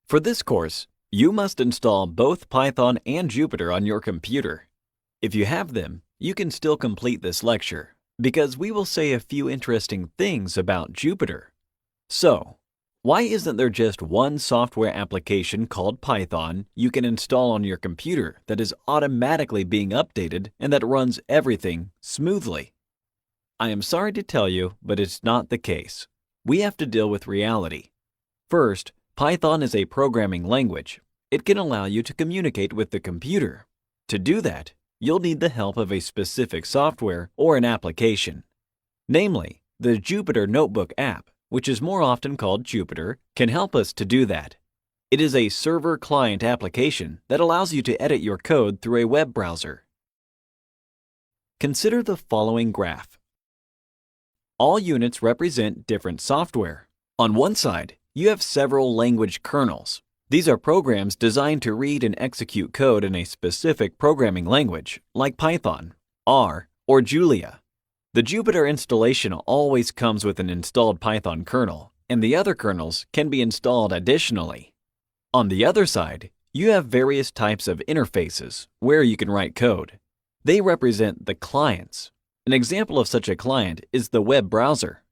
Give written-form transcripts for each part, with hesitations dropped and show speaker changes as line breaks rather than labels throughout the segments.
For this course, you must install both Python and Jupyter on your computer. If you have them, you can still complete this lecture, because we will say a few interesting things about Jupyter. So, why isn't there just one software application called Python you can install on your computer that is automatically being updated and that runs everything smoothly? I am sorry to tell you, but it's not the case. We have to deal with reality. First, Python is a programming language. It can allow you to communicate with the computer. To do that, you'll need the help of a specific software or an application. Namely, the Jupyter Notebook app, which is more often called Jupyter, can help us to do that. It is a server-client application that allows you to edit your code through a web browser. Consider the following graph. All units represent different software. On one side, you have several language kernels. These are programs designed to read and execute code in a specific programming language, like Python, R, or Julia. The Jupyter installation always comes with an installed Python kernel, and the other kernels can be installed additionally. On the other side, you have various types of interfaces where you can write code. They represent the clients. An example of such a client is the web browser.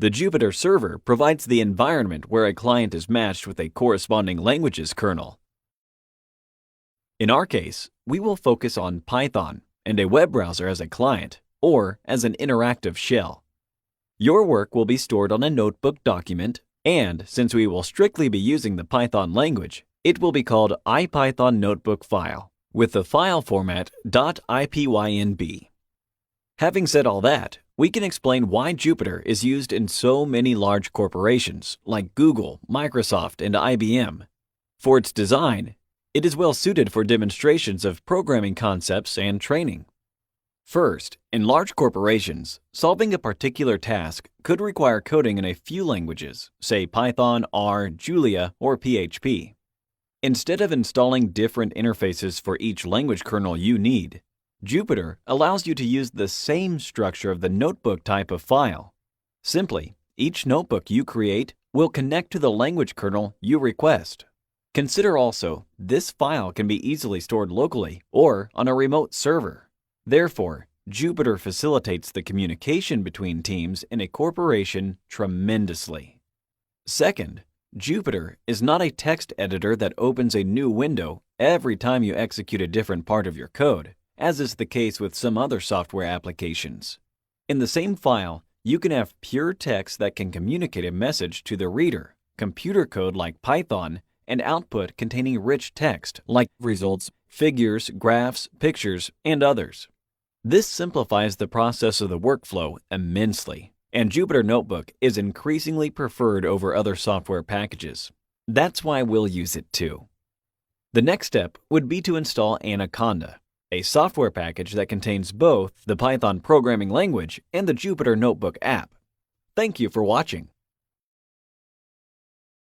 The Jupyter server provides the environment where a client is matched with a corresponding language's kernel. In our case, we will focus on Python and a web browser as a client, or as an interactive shell. Your work will be stored on a notebook document, and since we will strictly be using the Python language, it will be called IPython notebook file, with the file format .ipynb. Having said all that, we can explain why Jupyter is used in so many large corporations like Google, Microsoft, and IBM. For its design, it is well suited for demonstrations of programming concepts and training. First, in large corporations, solving a particular task could require coding in a few languages, say Python, R, Julia, or PHP. Instead of installing different interfaces for each language kernel you need, Jupyter allows you to use the same structure of the notebook type of file. Simply, each notebook you create will connect to the language kernel you request. Consider also, this file can be easily stored locally or on a remote server. Therefore, Jupyter facilitates the communication between teams in a corporation tremendously. Second, Jupyter is not a text editor that opens a new window every time you execute a different part of your code, as is the case with some other software applications. In the same file, you can have pure text that can communicate a message to the reader, computer code like Python, and output containing rich text like results, figures, graphs, pictures, and others. This simplifies the process of the workflow immensely, and Jupyter Notebook is increasingly preferred over other software packages. That's why we'll use it too. The next step would be to install Anaconda, a software package that contains both the Python programming language and the Jupyter Notebook app. Thank you for watching.